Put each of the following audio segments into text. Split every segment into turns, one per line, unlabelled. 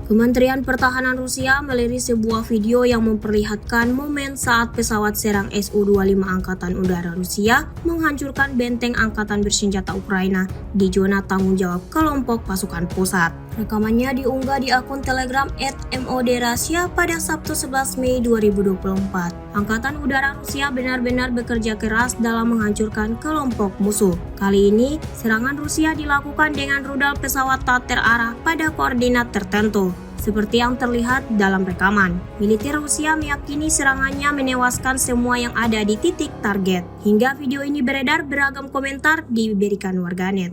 Kementerian Pertahanan Rusia merilis sebuah video yang memperlihatkan momen saat pesawat serang Su-25 Angkatan Udara Rusia menghancurkan benteng Angkatan Bersenjata Ukraina di zona tanggung jawab kelompok pasukan pusat. Rekamannya diunggah di akun Telegram @modRussia pada Sabtu 11 Mei 2024. Angkatan Udara Rusia benar-benar bekerja keras dalam menghancurkan kelompok musuh. Kali ini, serangan Rusia dilakukan dengan rudal pesawat tak terarah pada koordinat tertentu, seperti yang terlihat dalam rekaman. Militer Rusia meyakini serangannya menewaskan semua yang ada di titik target. Hingga video ini beredar, beragam komentar diberikan warganet.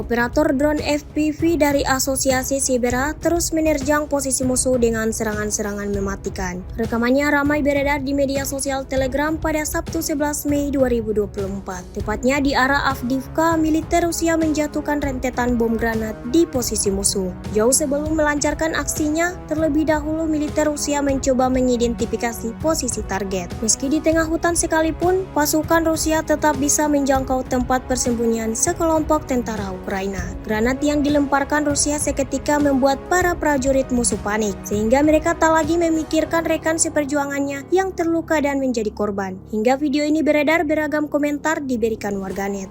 Operator drone FPV dari Asosiasi Sibera terus menerjang posisi musuh dengan serangan-serangan mematikan. Rekamannya ramai beredar di media sosial Telegram pada Sabtu 11 Mei 2024. Tepatnya di arah Avdiivka, militer Rusia menjatuhkan rentetan bom granat di posisi musuh. Jauh sebelum melancarkan aksinya, terlebih dahulu militer Rusia mencoba mengidentifikasi posisi target. Meski di tengah hutan sekalipun, pasukan Rusia tetap bisa menjangkau tempat persembunyian sekelompok tentara Ukraina. Granat yang dilemparkan Rusia seketika membuat para prajurit musuh panik, sehingga mereka tak lagi memikirkan rekan seperjuangannya yang terluka dan menjadi korban. Hingga video ini beredar, beragam komentar diberikan warganet.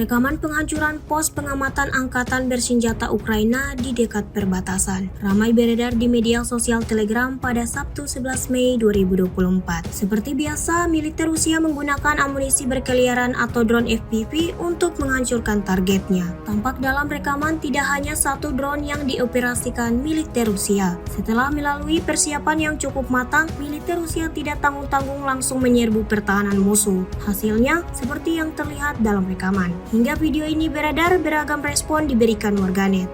Rekaman penghancuran pos pengamatan Angkatan Bersenjata Ukraina di dekat perbatasan ramai beredar di media sosial Telegram pada Sabtu 11 Mei 2024. Seperti biasa, militer Rusia menggunakan amunisi berkeliaran atau drone FPV untuk menghancurkan targetnya. Tampak dalam rekaman tidak hanya satu drone yang dioperasikan militer Rusia. Setelah melalui persiapan yang cukup matang, militer Rusia tidak tanggung-tanggung langsung menyerbu pertahanan musuh. Hasilnya seperti yang terlihat dalam rekaman. Hingga video ini beredar, beragam respon diberikan warganet.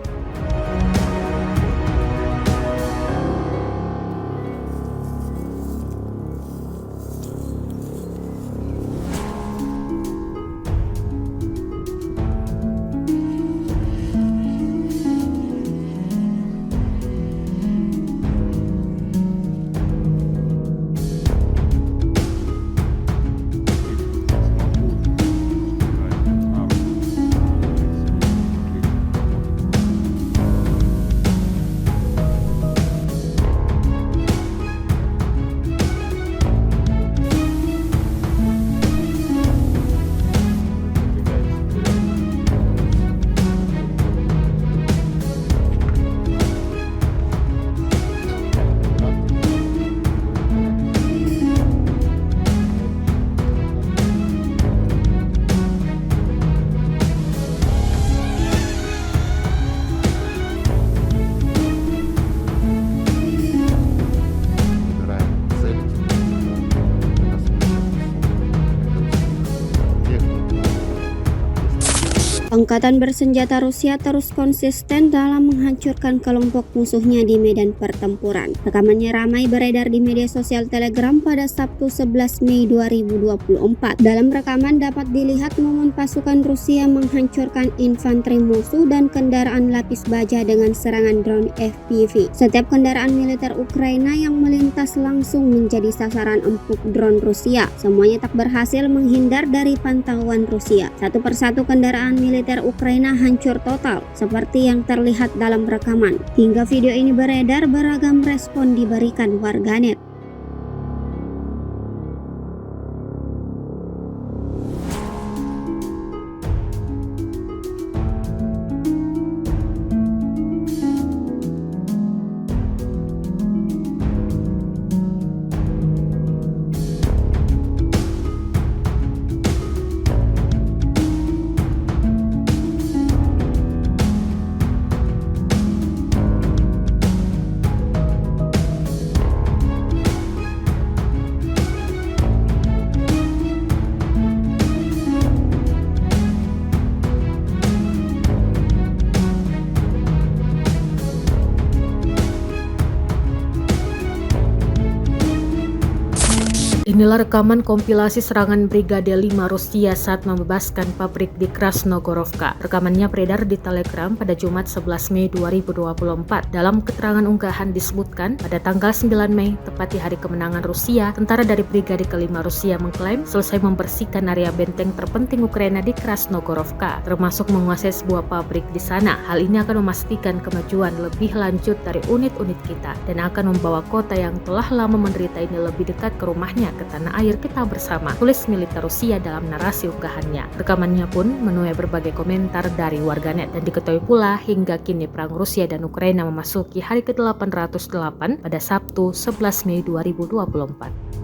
Angkatan bersenjata Rusia terus konsisten dalam menghancurkan kelompok musuhnya di medan pertempuran. Rekamannya ramai beredar di media sosial Telegram pada Sabtu 11 Mei 2024. Dalam rekaman dapat dilihat momen pasukan Rusia menghancurkan infanteri musuh dan kendaraan lapis baja dengan serangan drone FPV. Setiap kendaraan militer Ukraina yang melintas langsung menjadi sasaran empuk drone Rusia. Semuanya tak berhasil menghindar dari pantauan Rusia. Satu persatu kendaraan militer Ukraina hancur total, seperti yang terlihat dalam rekaman. Hingga video ini beredar, beragam respon diberikan warganet.
Inilah rekaman kompilasi serangan Brigade 5 Rusia saat membebaskan pabrik di Krasnogorovka. Rekamannya beredar di Telegram pada Jumat 11 Mei 2024. Dalam keterangan unggahan disebutkan, pada tanggal 9 Mei, tepat di hari kemenangan Rusia, tentara dari Brigade ke-5 Rusia mengklaim selesai membersihkan area benteng terpenting Ukraina di Krasnogorovka, termasuk menguasai sebuah pabrik di sana. Hal ini akan memastikan kemajuan lebih lanjut dari unit-unit kita dan akan membawa kota yang telah lama menderita ini lebih dekat ke rumahnya, ke tanah air kita bersama, tulis militer Rusia dalam narasi unggahannya. Rekamannya pun menuai berbagai komentar dari warganet dan diketahui pula hingga kini perang Rusia dan Ukraina memasuki hari ke-808 pada Sabtu 11 Mei 2024.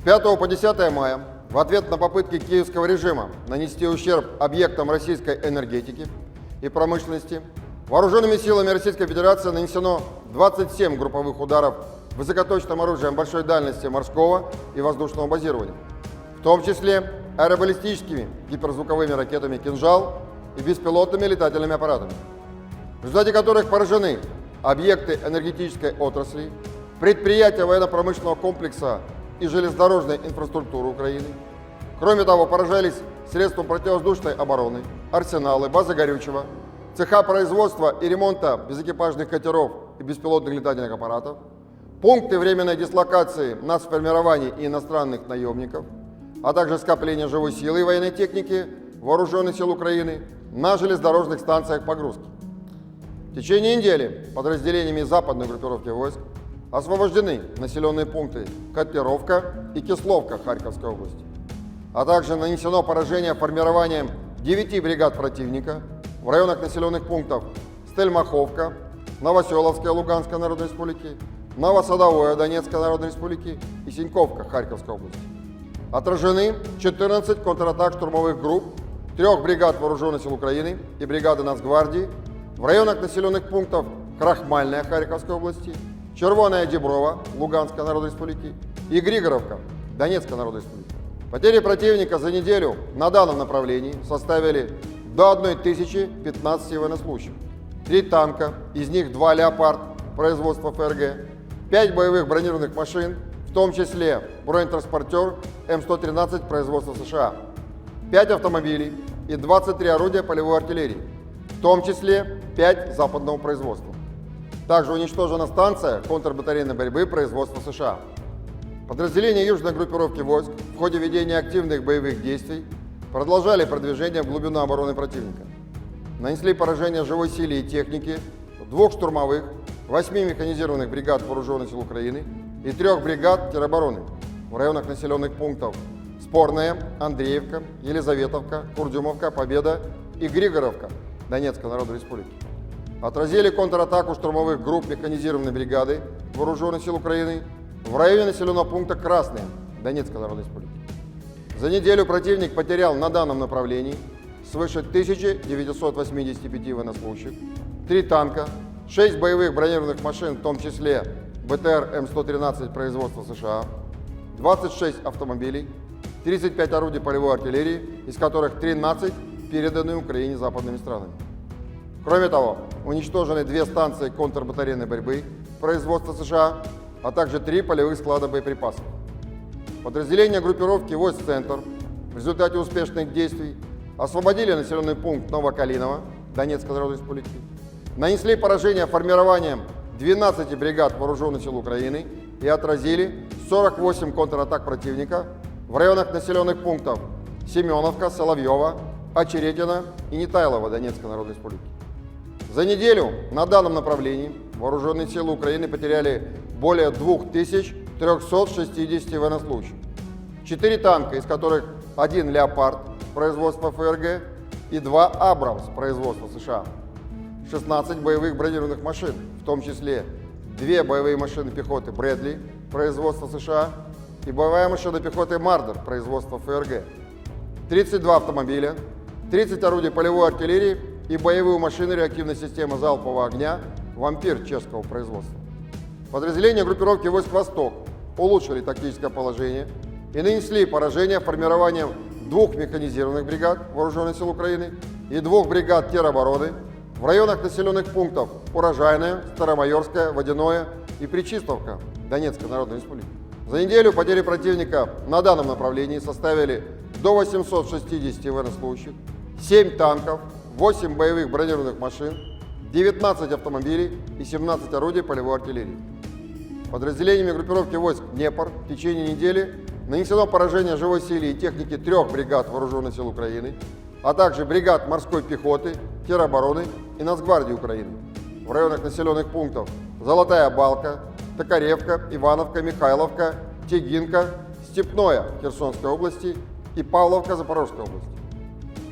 5 по 10 мая в ответ на попытки киевского режима нанести ущерб объектам российской энергетики и промышленности, вооруженными силами Российской Федерации нанесено 27 групповых ударов высокоточным оружием большой дальности морского и воздушного базирования, в том числе аэробаллистическими гиперзвуковыми ракетами «Кинжал» и беспилотными летательными аппаратами, в результате которых поражены объекты энергетической отрасли, предприятия военно-промышленного комплекса и железнодорожной инфраструктуры Украины. Кроме того, поражались средства противовоздушной обороны, арсеналы, базы горючего, цеха производства и ремонта безэкипажных катеров и беспилотных летательных аппаратов, пункты временной дислокации нацформирований и иностранных наемников, а также скопления живой силы и военной техники Вооруженных сил Украины на железнодорожных станциях погрузки. В течение недели подразделениями западной группировки войск освобождены населенные пункты Котлеровка и Кисловка Харьковской области, а также нанесено поражение формированием 9 бригад противника в районах населенных пунктов Стельмаховка, Новоселовская Луганской Народной Республики, Новосадовое Донецкой Народной Республики и Синьковка Харьковской области. Отражены 14 контратак штурмовых групп 3 бригад Вооруженных сил Украины и бригады Нацгвардии в районах населенных пунктов Крахмальная Харьковской области, Червоная Деброва Луганской Народной Республики и Григоровка Донецкой Народной Республики. Потери противника за неделю на данном направлении составили до 1015 военнослужащих, 3 танка, из них 2 «Леопард» производства ФРГ, 5 боевых бронированных машин, в том числе бронетранспортер М113 производства США, 5 автомобилей и 23 орудия полевой артиллерии, в том числе 5 западного производства. Также уничтожена станция контрбатарейной борьбы производства США. Подразделения южной группировки войск в ходе ведения активных боевых действий продолжали продвижение в глубину обороны противника. Нанесли поражение живой силе и технике 2 штурмовых, 8 механизированных бригад Вооруженных сил Украины и 3 бригад теробороны в районах населенных пунктов Спорная, Андреевка, Елизаветовка, Курдюмовка, Победа и Григоровка Донецкой Народной Республики. Отразили контратаку штурмовых групп механизированной бригады Вооруженных сил Украины в районе населенного пункта Красная Донецкой Народной Республики. За неделю противник потерял на данном направлении свыше 1985 военнослужащих, 3 танка, 6 боевых бронированных машин, в том числе БТР М113 производства США, 26 автомобилей, 35 орудий полевой артиллерии, из которых 13 переданы Украине западными странами. Кроме того, уничтожены 2 станции контрбатарейной борьбы производства США, а также 3 полевых склада боеприпасов. Подразделения группировки войск «Центр» в результате успешных действий освободили населенный пункт Новокалиново Донецкой Народной Республики, нанесли поражение формированием 12 бригад Вооруженных сил Украины и отразили 48 контратак противника в районах населенных пунктов Семеновка, Соловьева, Очеретино и Нетайлово Донецкой Народной Республики. За неделю на данном направлении Вооруженные силы Украины потеряли более 2360 военнослужащих, 4 танка, из которых 1 «Леопард» производства ФРГ и 2 «Абрамс» производства США, 16 боевых бронированных машин, в том числе 2 боевые машины пехоты «Брэдли» производства США и боевая машина пехоты «Мардер» производства ФРГ, 32 автомобиля, 30 орудий полевой артиллерии и боевую машину реактивной системы залпового огня «Вампир» чешского производства. Подразделения группировки войск «Восток» улучшили тактическое положение и нанесли поражение формированием 2 механизированных бригад Вооруженных сил Украины и 2 бригад теробороны в районах населенных пунктов Урожайное, Старомайорское, Водяное и Причистовка Донецкой Народной Республики. За неделю потери противника на данном направлении составили до 860 военнослужащих, 7 танков, 8 боевых бронированных машин, 19 автомобилей и 17 орудий полевой артиллерии. Подразделениями группировки войск «Днепр» в течение недели нанесено поражение живой силе и техники 3 бригад Вооруженных сил Украины, а также бригад морской пехоты, теробороны и Нацгвардии Украины в районах населенных пунктов Золотая Балка, Токаревка, Ивановка, Михайловка, Тегинка, Степное Херсонской области и Павловка Запорожской области.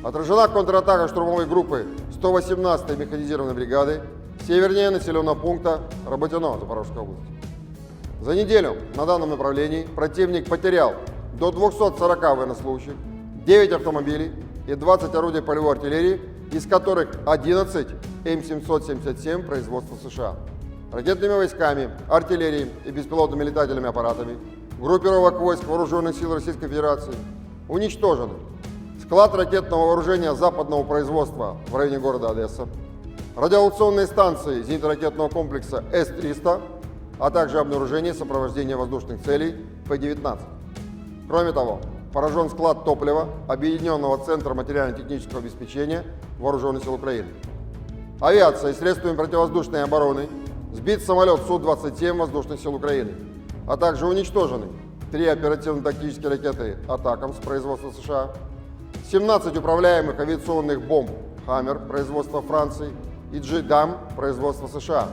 Отражена контратака штурмовой группы 118-й механизированной бригады севернее населенного пункта Работино Запорожской области. За неделю на данном направлении противник потерял до 240 военнослужащих, 9 автомобилей и 20 орудий полевой артиллерии, из которых 11 М777 производства США. Ракетными войсками, артиллерией и беспилотными летательными аппаратами группировок войск Вооруженных сил Российской Федерации уничтожены склад ракетного вооружения западного производства в районе города Одесса, радиолокационные станции зенитно-ракетного комплекса С-300, а также обнаружение сопровождения воздушных целей П-19. Кроме того, поражен склад топлива Объединенного центра материально-технического обеспечения Вооруженных сил Украины. Авиация и средствами противовоздушной обороны сбит самолет Су-27 Воздушных сил Украины, а также уничтожены 3 оперативно-тактические ракеты «Атакамс» производства США, 17 управляемых авиационных бомб «Хаммер» производства Франции и «Джидам» производства США,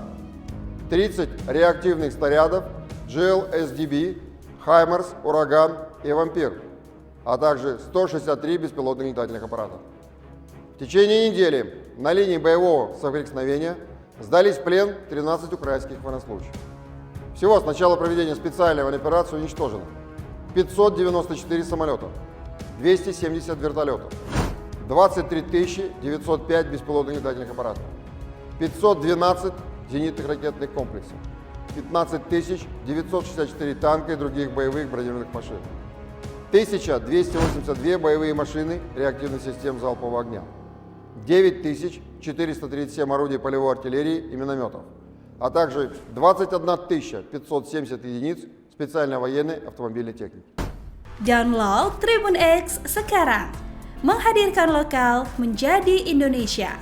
30 реактивных снарядов GLSDB, «Хаймерс», «Ураган» и «Вампир», а также 163 беспилотных летательных аппарата. В течение недели на линии боевого соприкосновения сдались в плен 13 украинских военнослужащих. Всего с начала проведения специальной военной операции уничтожено 594 самолета, 270 вертолетов, 23 905 беспилотных летательных аппаратов, 512 зенитных ракетных комплексов, 15 964 танка и других боевых бронированных машин, 1282 боевые машины реактивных систем залпового огня, 9437 орудий полевой артиллерии и минометов, а также 21 570 единиц специальной военной автомобильной техники.
Download Tribun X sekarang, menghadirkan lokal menjadi Indonesia.